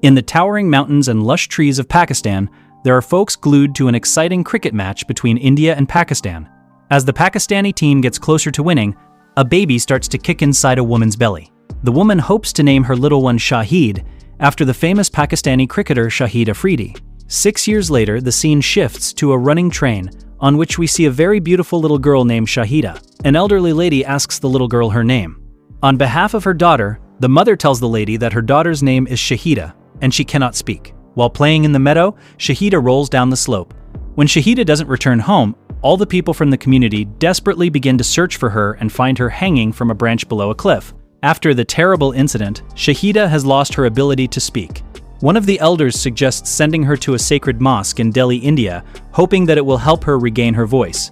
In the towering mountains and lush trees of Pakistan, there are folks glued to an exciting cricket match between India and Pakistan. As the Pakistani team gets closer to winning, a baby starts to kick inside a woman's belly. The woman hopes to name her little one Shahid, after the famous Pakistani cricketer Shahid Afridi. 6 years later, the scene shifts to a running train, on which we see a very beautiful little girl named Shahida. An elderly lady asks the little girl her name. On behalf of her daughter, the mother tells the lady that her daughter's name is Shahida, and she cannot speak. While playing in the meadow, Shahida rolls down the slope. When Shahida doesn't return home, all the people from the community desperately begin to search for her and find her hanging from a branch below a cliff. After the terrible incident, Shahida has lost her ability to speak. One of the elders suggests sending her to a sacred mosque in Delhi, India, hoping that it will help her regain her voice.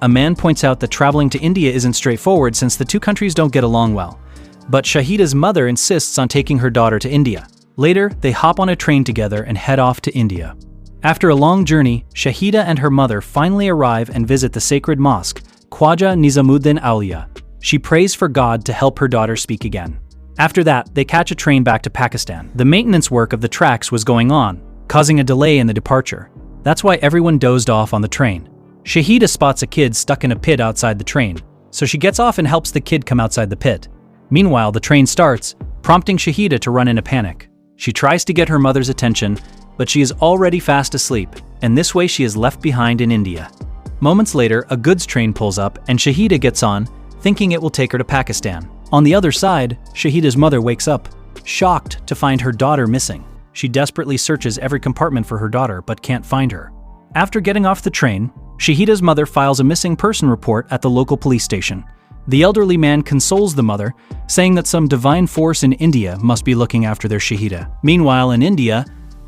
A man points out that traveling to India isn't straightforward since the two countries don't get along well. But Shahida's mother insists on taking her daughter to India. Later, they hop on a train together and head off to India. After a long journey, Shahida and her mother finally arrive and visit the sacred mosque, Khwaja Nizamuddin Auliya. She prays for God to help her daughter speak again. After that, they catch a train back to Pakistan. The maintenance work of the tracks was going on, causing a delay in the departure. That's why everyone dozed off on the train. Shahida spots a kid stuck in a pit outside the train, so she gets off and helps the kid come outside the pit. Meanwhile, the train starts, prompting Shahida to run in a panic. She tries to get her mother's attention, but she is already fast asleep, and this way she is left behind in India. Moments later, a goods train pulls up and Shahida gets on, thinking it will take her to Pakistan. On the other side, Shahida's mother wakes up, shocked to find her daughter missing. She desperately searches every compartment for her daughter but can't find her. After getting off the train, Shahida's mother files a missing person report at the local police station. The elderly man consoles the mother, saying that some divine force in India must be looking after their Shahida. Meanwhile, in India,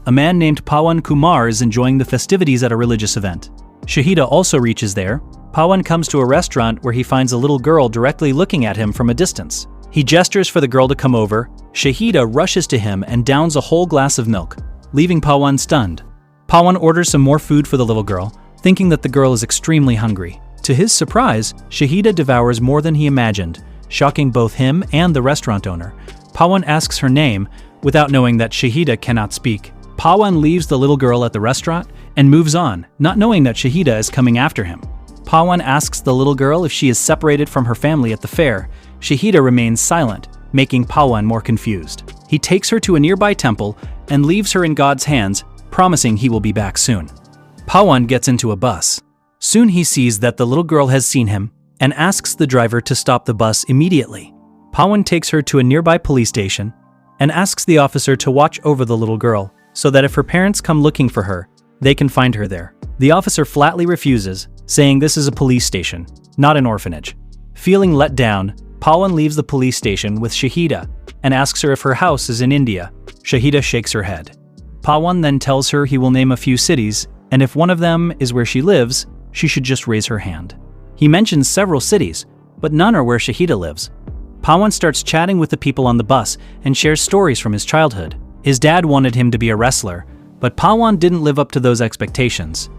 a man named Pawan Kumar is enjoying the festivities at a religious event. Shahida also reaches there. Pawan comes to a restaurant where he finds a little girl directly looking at him from a distance. He gestures for the girl to come over. Shahida rushes to him and downs a whole glass of milk, leaving Pawan stunned. Pawan orders some more food for the little girl, thinking that the girl is extremely hungry. To his surprise, Shahida devours more than he imagined, shocking both him and the restaurant owner. Pawan asks her name, without knowing that Shahida cannot speak. Pawan leaves the little girl at the restaurant and moves on, not knowing that Shahida is coming after him. Pawan asks the little girl if she is separated from her family at the fair. Shahida remains silent, making Pawan more confused. He takes her to a nearby temple and leaves her in God's hands, promising he will be back soon. Pawan gets into a bus. Soon he sees that the little girl has seen him and asks the driver to stop the bus immediately. Pawan takes her to a nearby police station and asks the officer to watch over the little girl so that if her parents come looking for her, they can find her there. The officer flatly refuses, saying this is a police station, not an orphanage. Feeling let down, Pawan leaves the police station with Shahida and asks her if her house is in India. Shahida shakes her head. Pawan then tells her he will name a few cities, and if one of them is where she lives, she should just raise her hand. He mentions several cities, but none are where Shahida lives. Pawan starts chatting with the people on the bus and shares stories from his childhood. His dad wanted him to be a wrestler, but Pawan didn't live up to those expectations.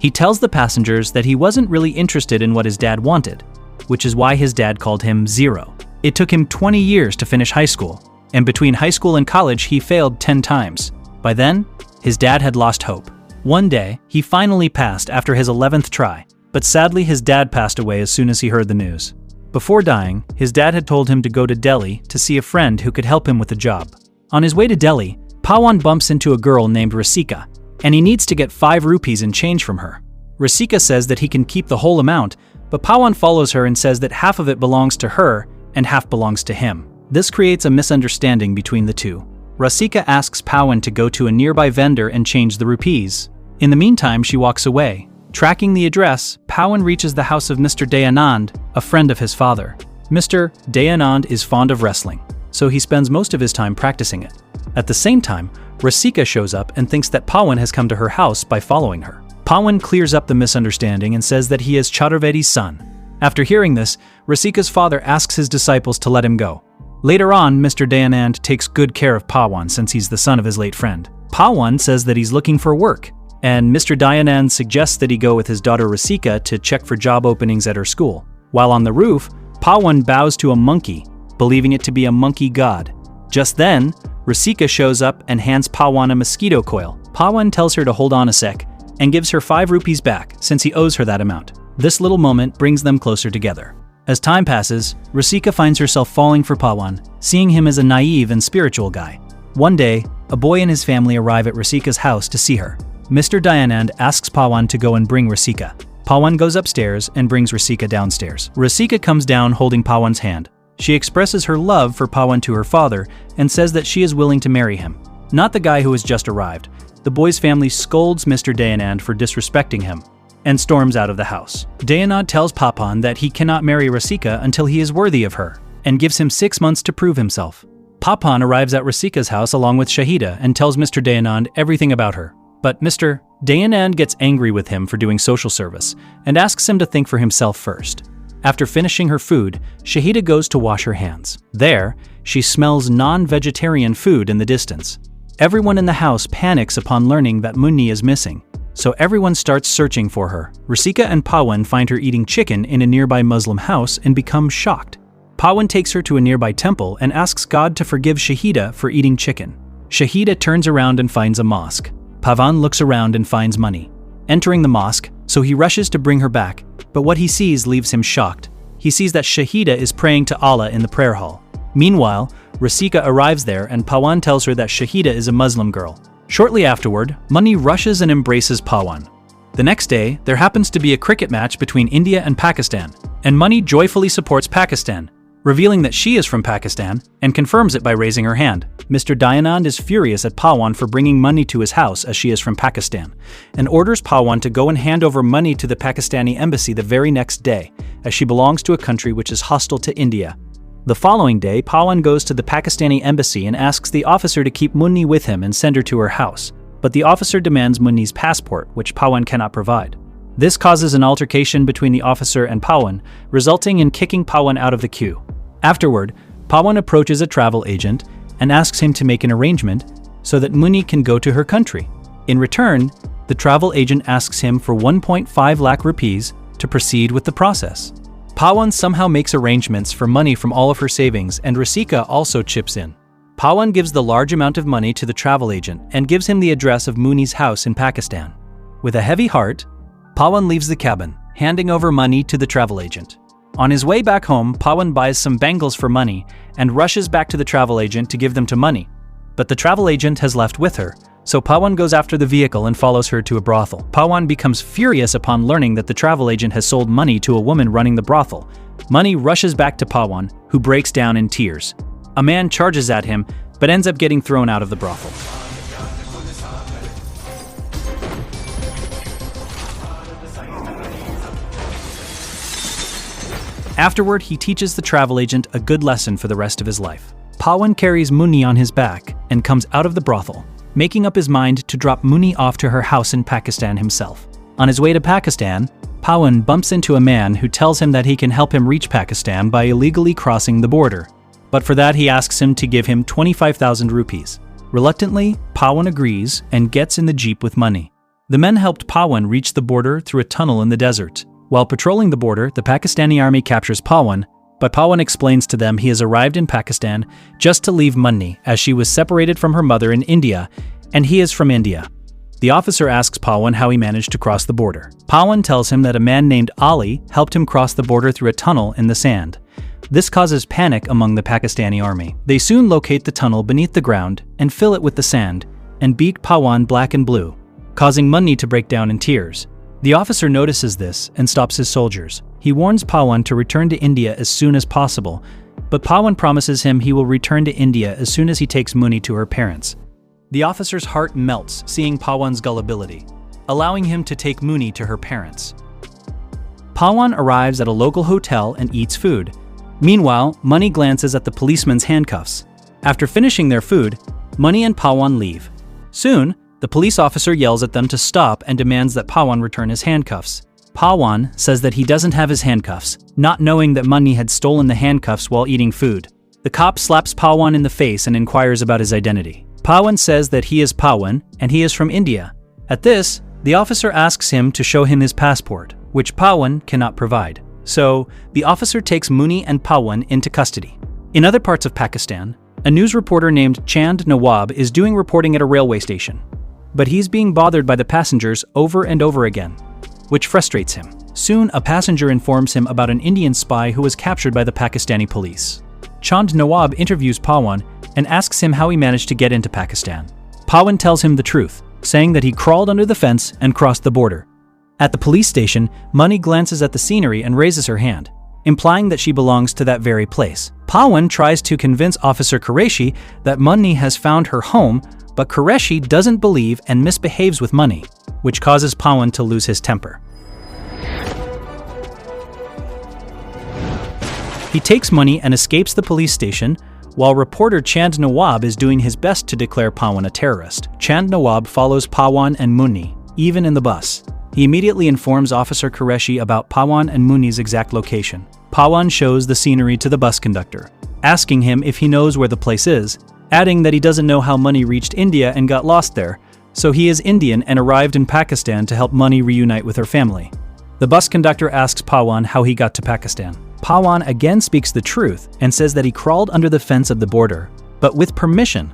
He tells the passengers that he wasn't really interested in what his dad wanted, which is why his dad called him Zero. It took him 20 years to finish high school, and between high school and college he failed 10 times. By then, his dad had lost hope. One day, he finally passed after his 11th try, but sadly his dad passed away as soon as he heard the news. Before dying, his dad had told him to go to Delhi to see a friend who could help him with a job. On his way to Delhi, Pawan bumps into a girl named Rasika, and he needs to get 5 rupees in change from her. Rasika says that he can keep the whole amount, but Pawan follows her and says that half of it belongs to her and half belongs to him. This creates a misunderstanding between the two. Rasika asks Pawan to go to a nearby vendor and change the rupees. In the meantime, she walks away. Tracking the address, Pawan reaches the house of Mr. Dayanand, a friend of his father. Mr. Dayanand is fond of wrestling, so he spends most of his time practicing it. At the same time, Rasika shows up and thinks that Pawan has come to her house by following her. Pawan clears up the misunderstanding and says that he is Chaturvedi's son. After hearing this, Rasika's father asks his disciples to let him go. Later on, Mr. Dayanand takes good care of Pawan since he's the son of his late friend. Pawan says that he's looking for work, and Mr. Dayanand suggests that he go with his daughter Rasika to check for job openings at her school. While on the roof, Pawan bows to a monkey, believing it to be a monkey god. Just then, Rasika shows up and hands Pawan a mosquito coil. Pawan tells her to hold on a sec and gives her 5 rupees back since he owes her that amount. This little moment brings them closer together. As time passes, Rasika finds herself falling for Pawan, seeing him as a naive and spiritual guy. One day, a boy and his family arrive at Rasika's house to see her. Mr. Dayanand asks Pawan to go and bring Rasika. Pawan goes upstairs and brings Rasika downstairs. Rasika comes down holding Pawan's hand. She expresses her love for Pawan to her father and says that she is willing to marry him, not the guy who has just arrived. The boy's family scolds Mr. Dayanand for disrespecting him and storms out of the house. Dayanand tells Pawan that he cannot marry Rasika until he is worthy of her and gives him 6 months to prove himself. Pawan arrives at Rasika's house along with Shahida and tells Mr. Dayanand everything about her. But Mr. Dayanand gets angry with him for doing social service and asks him to think for himself first. After finishing her food, Shahida goes to wash her hands. There, she smells non-vegetarian food in the distance. Everyone in the house panics upon learning that Munni is missing, so everyone starts searching for her. Rasika and Pawan find her eating chicken in a nearby Muslim house and become shocked. Pawan takes her to a nearby temple and asks God to forgive Shahida for eating chicken. Shahida turns around and finds a mosque. Pawan looks around and finds money, entering the mosque, so he rushes to bring her back, but what he sees leaves him shocked. He sees that Shahida is praying to Allah in the prayer hall. Meanwhile, Rasika arrives there and Pawan tells her that Shahida is a Muslim girl. Shortly afterward, Munni rushes and embraces Pawan. The next day, there happens to be a cricket match between India and Pakistan, and Munni joyfully supports Pakistan, revealing that she is from Pakistan and confirms it by raising her hand. Mr. Dayanand is furious at Pawan for bringing Munni to his house as she is from Pakistan, and orders Pawan to go and hand over Munni to the Pakistani embassy the very next day, as she belongs to a country which is hostile to India. The following day, Pawan goes to the Pakistani embassy and asks the officer to keep Munni with him and send her to her house, but the officer demands Munni's passport, which Pawan cannot provide. This causes an altercation between the officer and Pawan, resulting in kicking Pawan out of the queue. Afterward, Pawan approaches a travel agent and asks him to make an arrangement so that Munni can go to her country. In return, the travel agent asks him for 1.5 lakh rupees to proceed with the process. Pawan somehow makes arrangements for money from all of her savings, and Rasika also chips in. Pawan gives the large amount of money to the travel agent and gives him the address of Munni's house in Pakistan. With a heavy heart, Pawan leaves the cabin, handing over money to the travel agent. On his way back home, Pawan buys some bangles for money and rushes back to the travel agent to give them to Munni. But the travel agent has left with her, so Pawan goes after the vehicle and follows her to a brothel. Pawan becomes furious upon learning that the travel agent has sold money to a woman running the brothel. Munni rushes back to Pawan, who breaks down in tears. A man charges at him, but ends up getting thrown out of the brothel. Afterward, he teaches the travel agent a good lesson for the rest of his life. Pawan carries Munni on his back and comes out of the brothel, making up his mind to drop Munni off to her house in Pakistan himself. On his way to Pakistan, Pawan bumps into a man who tells him that he can help him reach Pakistan by illegally crossing the border. But for that, he asks him to give him 25,000 rupees. Reluctantly, Pawan agrees and gets in the jeep with Munni. The men helped Pawan reach the border through a tunnel in the desert. While patrolling the border, the Pakistani army captures Pawan, but Pawan explains to them he has arrived in Pakistan just to leave Munni, as she was separated from her mother in India, and he is from India. The officer asks Pawan how he managed to cross the border. Pawan tells him that a man named Ali helped him cross the border through a tunnel in the sand. This causes panic among the Pakistani army. They soon locate the tunnel beneath the ground and fill it with the sand, and beat Pawan black and blue, causing Munni to break down in tears. The officer notices this and stops his soldiers. He warns Pawan to return to India as soon as possible, but Pawan promises him he will return to India as soon as he takes Munni to her parents. The officer's heart melts seeing Pawan's gullibility, allowing him to take Munni to her parents. Pawan arrives at a local hotel and eats food. Meanwhile, Munni glances at the policeman's handcuffs. After finishing their food, Munni and Pawan leave. Soon, the police officer yells at them to stop and demands that Pawan return his handcuffs. Pawan says that he doesn't have his handcuffs, not knowing that Munni had stolen the handcuffs while eating food. The cop slaps Pawan in the face and inquires about his identity. Pawan says that he is Pawan and he is from India. At this, the officer asks him to show him his passport, which Pawan cannot provide. So, the officer takes Munni and Pawan into custody. In other parts of Pakistan, A news reporter named Chand Nawab is doing reporting at a railway station, but he's being bothered by the passengers over and over again, which frustrates him. Soon, a passenger informs him about an Indian spy who was captured by the Pakistani police. Chand Nawab interviews Pawan and asks him how he managed to get into Pakistan. Pawan tells him the truth, saying that he crawled under the fence and crossed the border. At the police station, Mani glances at the scenery and raises her hand, implying that she belongs to that very place. Pawan tries to convince Officer Qureshi that Mani has found her home, but Qureshi doesn't believe and misbehaves with Mani, which causes Pawan to lose his temper. He takes Mani and escapes the police station, while reporter Chand Nawab is doing his best to declare Pawan a terrorist. Chand Nawab follows Pawan and Muni, even in the bus. He immediately informs Officer Qureshi about Pawan and Muni's exact location. Pawan shows the scenery to the bus conductor, asking him if he knows where the place is, adding that he doesn't know how Muni reached India and got lost there, so he is Indian and arrived in Pakistan to help Muni reunite with her family. The bus conductor asks Pawan how he got to Pakistan. Pawan again speaks the truth and says that he crawled under the fence of the border, but with permission.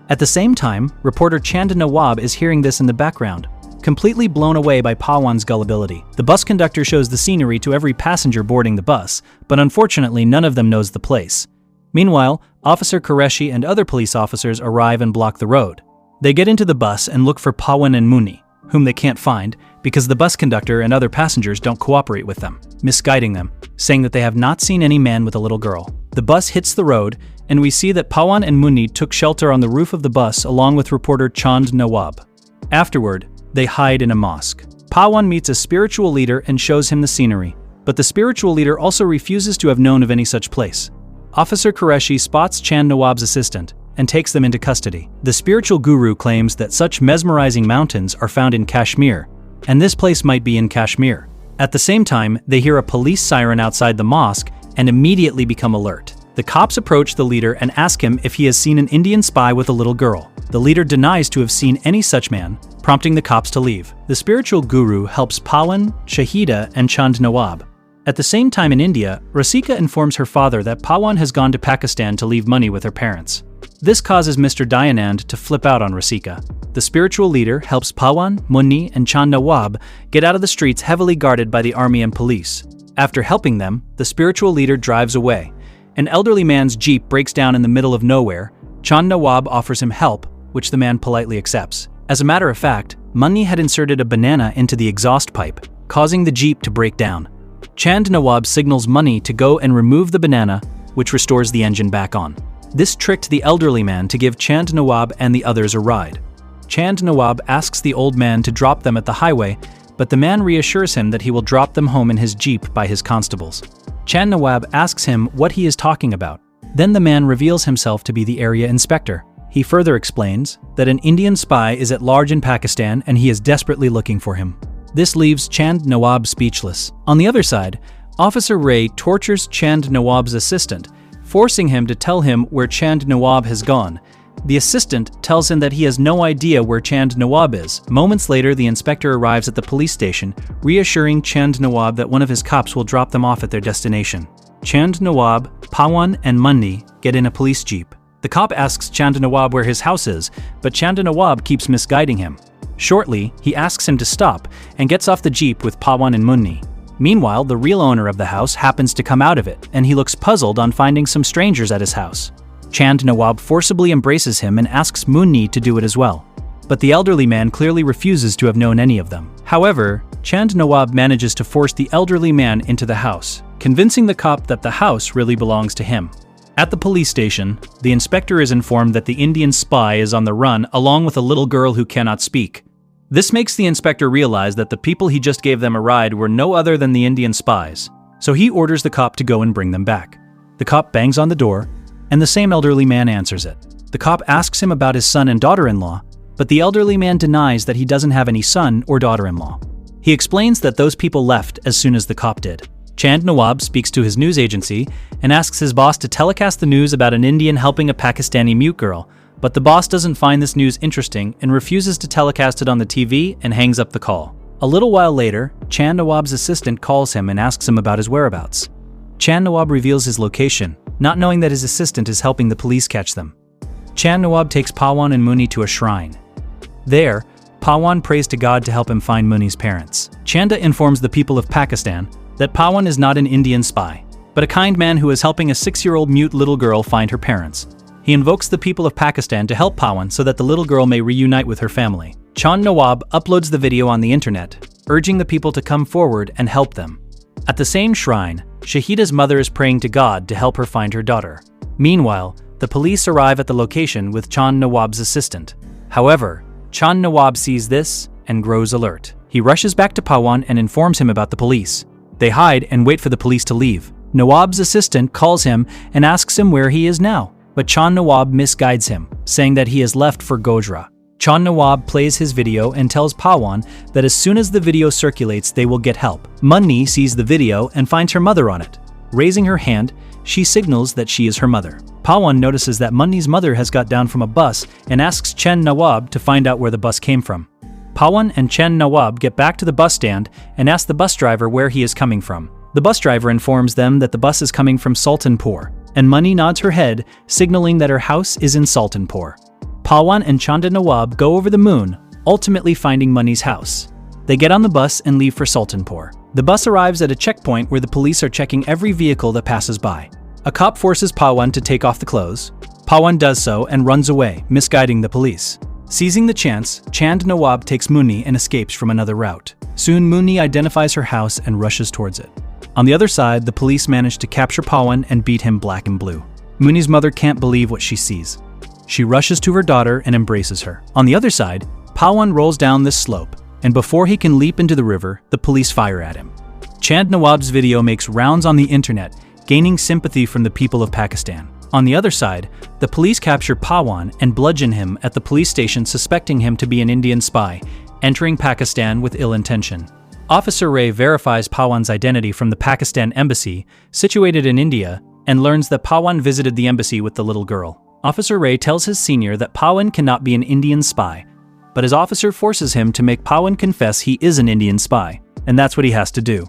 At the same time, reporter Chand Nawab is hearing this in the background, completely blown away by Pawan's gullibility. The bus conductor shows the scenery to every passenger boarding the bus, but unfortunately none of them knows the place. Meanwhile, Officer Qureshi and other police officers arrive and block the road. They get into the bus and look for Pawan and Muni, whom they can't find because the bus conductor and other passengers don't cooperate with them, misguiding them, saying that they have not seen any man with a little girl. The bus hits the road, and we see that Pawan and Muni took shelter on the roof of the bus along with reporter Chand Nawab. Afterward, they hide in a mosque. Pawan meets a spiritual leader and shows him the scenery, but the spiritual leader also refuses to have known of any such place. Officer Qureshi spots Chand Nawab's assistant and takes them into custody. The spiritual guru claims that such mesmerizing mountains are found in Kashmir, and this place might be in Kashmir. At the same time, they hear a police siren outside the mosque and immediately become alert. The cops approach the leader and ask him if he has seen an Indian spy with a little girl. The leader denies to have seen any such man, prompting the cops to leave. The spiritual guru helps Pawan, Shahida, and Chand Nawab. At the same time in India, Rasika informs her father that Pawan has gone to Pakistan to leave money with her parents. This causes Mr. Dayanand to flip out on Rasika. The spiritual leader helps Pawan, Muni, and Chand Nawab get out of the streets heavily guarded by the army and police. After helping them, the spiritual leader drives away. An elderly man's jeep breaks down in the middle of nowhere. Chand Nawab offers him help, which the man politely accepts. As a matter of fact, Muni had inserted a banana into the exhaust pipe, causing the jeep to break down. Chand Nawab signals Muni to go and remove the banana, which restores the engine back on. This tricked the elderly man to give Chand Nawab and the others a ride. Chand Nawab asks the old man to drop them at the highway, but the man reassures him that he will drop them home in his jeep by his constables. Chand Nawab asks him what he is talking about. Then the man reveals himself to be the area inspector. He further explains that an Indian spy is at large in Pakistan and he is desperately looking for him. This leaves Chand Nawab speechless. On the other side, Officer Ray tortures Chand Nawab's assistant, forcing him to tell him where Chand Nawab has gone. The assistant tells him that he has no idea where Chand Nawab is. Moments later, the inspector arrives at the police station, reassuring Chand Nawab that one of his cops will drop them off at their destination. Chand Nawab, Pawan, and Muni get in a police jeep. The cop asks Chand Nawab where his house is, but Chand Nawab keeps misguiding him. Shortly, he asks him to stop and gets off the jeep with Pawan and Muni. Meanwhile, the real owner of the house happens to come out of it, and he looks puzzled on finding some strangers at his house. Chand Nawab forcibly embraces him and asks Muni to do it as well. But the elderly man clearly refuses to have known any of them. However, Chand Nawab manages to force the elderly man into the house, convincing the cop that the house really belongs to him. At the police station, the inspector is informed that the Indian spy is on the run along with a little girl who cannot speak. This makes the inspector realize that the people he just gave them a ride were no other than the Indian spies, so he orders the cop to go and bring them back. The cop bangs on the door, and the same elderly man answers it. The cop asks him about his son and daughter-in-law, but the elderly man denies that he doesn't have any son or daughter-in-law. He explains that those people left as soon as the cop did. Chand Nawab speaks to his news agency and asks his boss to telecast the news about an Indian helping a Pakistani mute girl, but the boss doesn't find this news interesting and refuses to telecast it on the TV and hangs up the call. A little while later, Chand Nawab's assistant calls him and asks him about his whereabouts. Chand Nawab reveals his location, not knowing that his assistant is helping the police catch them. Chand Nawab takes Pawan and Muni to a shrine. There, Pawan prays to God to help him find Muni's parents. Chanda informs the people of Pakistan that Pawan is not an Indian spy, but a kind man who is helping a 6-year-old mute little girl find her parents. He invokes the people of Pakistan to help Pawan so that the little girl may reunite with her family. Chand Nawab uploads the video on the internet, urging the people to come forward and help them. At the same shrine, Shahida's mother is praying to God to help her find her daughter. Meanwhile, the police arrive at the location with Chand Nawab's assistant. However, Chand Nawab sees this and grows alert. He rushes back to Pawan and informs him about the police. They hide and wait for the police to leave. Nawab's assistant calls him and asks him where he is now, but Chand Nawab misguides him, saying that he has left for Godhra. Chand Nawab plays his video and tells Pawan that as soon as the video circulates, they will get help. Muni sees the video and finds her mother on it. Raising her hand, she signals that she is her mother. Pawan notices that Muni's mother has got down from a bus and asks Chand Nawab to find out where the bus came from. Pawan and Chand Nawab get back to the bus stand and ask the bus driver where he is coming from. The bus driver informs them that the bus is coming from Sultanpur, and Muni nods her head, signaling that her house is in Sultanpur. Pawan and Chand Nawab go over the moon, ultimately finding Muni's house. They get on the bus and leave for Sultanpur. The bus arrives at a checkpoint where the police are checking every vehicle that passes by. A cop forces Pawan to take off the clothes. Pawan does so and runs away, misguiding the police. Seizing the chance, Chand Nawab takes Muni and escapes from another route. Soon Muni identifies her house and rushes towards it. On the other side, the police manage to capture Pawan and beat him black and blue. Muni's mother can't believe what she sees. She rushes to her daughter and embraces her. On the other side, Pawan rolls down this slope, and before he can leap into the river, the police fire at him. Chand Nawab's video makes rounds on the internet, gaining sympathy from the people of Pakistan. On the other side, the police capture Pawan and bludgeon him at the police station, suspecting him to be an Indian spy, entering Pakistan with ill intention. Officer Ray verifies Pawan's identity from the Pakistan embassy, situated in India, and learns that Pawan visited the embassy with the little girl. Officer Ray tells his senior that Pawan cannot be an Indian spy, but his officer forces him to make Pawan confess he is an Indian spy, and that's what he has to do.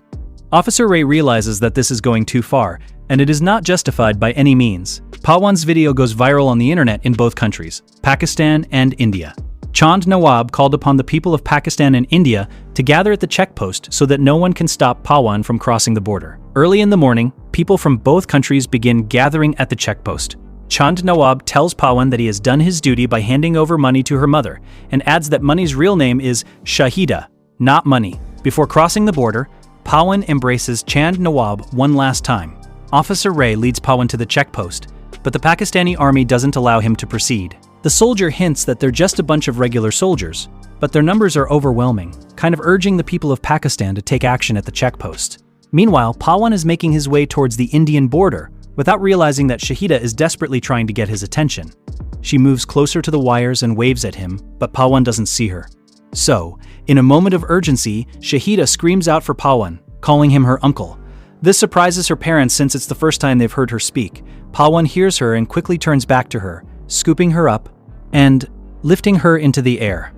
Officer Ray realizes that this is going too far, and it is not justified by any means. Pawan's video goes viral on the internet in both countries, Pakistan and India. Chand Nawab called upon the people of Pakistan and India to gather at the checkpost so that no one can stop Pawan from crossing the border. Early in the morning, people from both countries begin gathering at the checkpost. Chand Nawab tells Pawan that he has done his duty by handing over Muni to her mother, and adds that Muni's real name is Shahida, not Muni. Before crossing the border, Pawan embraces Chand Nawab one last time. Officer Ray leads Pawan to the checkpost, but the Pakistani army doesn't allow him to proceed. The soldier hints that they're just a bunch of regular soldiers, but their numbers are overwhelming, kind of urging the people of Pakistan to take action at the checkpost. Meanwhile, Pawan is making his way towards the Indian border, without realizing that Shahida is desperately trying to get his attention. She moves closer to the wires and waves at him, but Pawan doesn't see her. So, in a moment of urgency, Shahida screams out for Pawan, calling him her uncle. This surprises her parents since it's the first time they've heard her speak. Pawan hears her and quickly turns back to her, scooping her up and lifting her into the air.